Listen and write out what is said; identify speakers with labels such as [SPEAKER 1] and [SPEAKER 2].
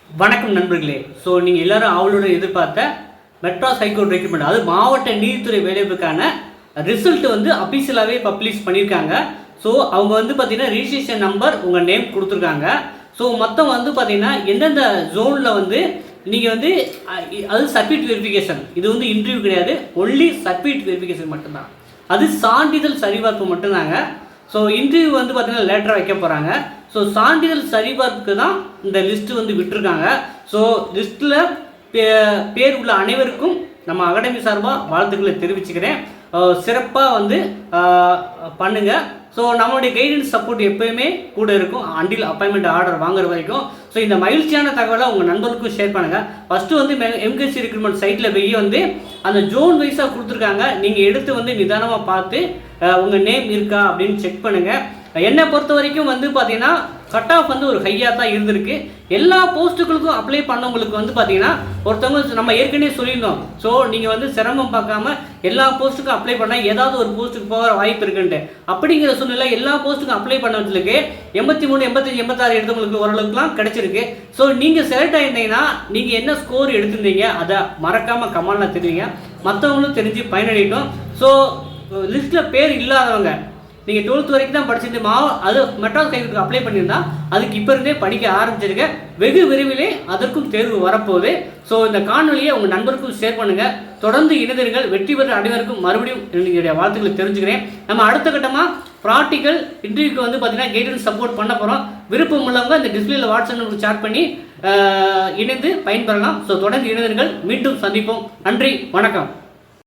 [SPEAKER 1] வணக்கம் நண்பர்களே. ஸோ நீங்கள் எல்லாரும் அவளோட எதிர்பார்த்த மெட்ராஸ் ஹைகோர்ட் ரெக்ரூட்மெண்ட், அது மாவட்ட நீதித்துறை வேலைவாய்ப்புக்கான ரிசல்ட் வந்து அஃபீஷியலாகவே பப்ளிஷ் பண்ணியிருக்காங்க. ஸோ அவங்க வந்து பார்த்தீங்கன்னா ரிஜிஸ்ட்ரேஷன் நம்பர் உங்கள் நேம் கொடுத்துருக்காங்க. ஸோ மொத்தம் வந்து பார்த்தீங்கன்னா எந்தெந்த ஜோனில் வந்து நீங்கள் வந்து அது சர்டிஃபிகேட் வெரிஃபிகேஷன், இது வந்து இன்டர்வியூ கிடையாது, ஒன்லி சர்டிஃபிகேட் வெரிஃபிகேஷன் மட்டும்தான். அது சான்றிதழ் சரிபார்ப்பு மட்டும்தாங்க. ஸோ இன்டர்வியூ வந்து பார்த்தீங்கன்னா லேட்டராக வைக்க போகிறாங்க. ஸோ சான்றிதழ் சரிபார்ப்புக்கு தான் இந்த லிஸ்ட்டு வந்து விட்டுருக்காங்க. ஸோ லிஸ்ட்டில் பேர் உள்ள அனைவருக்கும் நம்ம அகாடமி சார்பாக வாழ்த்துக்களை தெரிவிச்சுக்கிறேன். சிறப்பாக வந்து பண்ணுங்கள். ஸோ நம்மளுடைய கைடன்ஸ் சப்போர்ட் எப்போயுமே கூட இருக்கும் அண்டில் அப்பாயின்மெண்ட் ஆர்டர் வாங்குற வரைக்கும். ஸோ இந்த மகிழ்ச்சியான தகவலை உங்கள் நண்பர்களுக்கும் ஷேர் பண்ணுங்கள். ஃபஸ்ட்டு வந்து எம்கேசி ரெக்ரூட்மெண்ட் சைட்டில் போய் வந்து அந்த ஜோன் வைஸாக கொடுத்துருக்காங்க. நீங்கள் எடுத்து வந்து நிதானமாக பார்த்து உங்கள் நேம் இருக்கா அப்படின்னு செக் பண்ணுங்கள். என்னை பொறுத்த வரைக்கும் வந்து பார்த்தீங்கன்னா கட் ஆஃப் வந்து ஒரு ஹையாக தான் இருந்திருக்கு. எல்லா போஸ்ட்டுகளுக்கும் அப்ளை பண்ணவங்களுக்கு வந்து பார்த்தீங்கன்னா ஒருத்தவங்க நம்ம ஏற்கனவே சொல்லியிருந்தோம். ஸோ நீங்கள் வந்து சிரமம் பார்க்காம எல்லா போஸ்ட்டுக்கும் அப்ளை பண்ணால் ஏதாவது ஒரு போஸ்ட்டுக்கு போகிற வாய்ப்பு இருக்குன்ட்டு அப்படிங்கிற சூழ்நிலை எல்லா போஸ்ட்டுக்கும் அப்ளை பண்ணவங்களுக்கு 83, 85, 86 எடுத்தவங்களுக்கு ஓரளவுக்குலாம் கிடச்சிருக்கு. ஸோ நீங்கள் செலக்ட் ஆகிருந்தீங்கன்னா நீங்கள் என்ன ஸ்கோர் எடுத்திருந்தீங்க அதை மறக்காமல் கமெண்ட்ல தெரிவிங்க. மற்றவங்களும் தெரிஞ்சு பயனடையட்டும். ஸோ லிஸ்ட்டில் பேர் இல்லாதவங்க, நீங்கள் 12th வரைக்கும் தான் படிச்சுட்டு அது மெட்ராஸ் ஹைகோர்ட்டுக்கு அப்ளை பண்ணியிருந்தா அதுக்கு இப்போ இருந்தே படிக்க ஆரம்பிச்சிருக்க. வெகு விரைவிலே அதற்கும் தேர்வு வரப்போகுது. ஸோ இந்த காணொலியை உங்கள் நண்பருக்கும் ஷேர் பண்ணுங்கள். தொடர்ந்து இணைந்தீர்கள். வெற்றி பெற்ற அனைவருக்கும் மறுபடியும் என்னுடைய வாழ்த்துக்களை தெரிஞ்சுக்கிறேன். நம்ம அடுத்த கட்டமாக ப்ராக்டிக்கல் இன்டர்வியூக்கு வந்து பார்த்தீங்கன்னா கைடன்ஸ் சப்போர்ட் பண்ண போகிறோம். விருப்பம் உள்ளவங்க இந்த டிஸ்பிளேல வாட்ஸ்அப் நம்பருக்கு சாட் பண்ணி இணைந்து பயன்பெறலாம். ஸோ தொடர்ந்து இணைந்தீர்கள். மீண்டும் சந்திப்போம். நன்றி, வணக்கம்.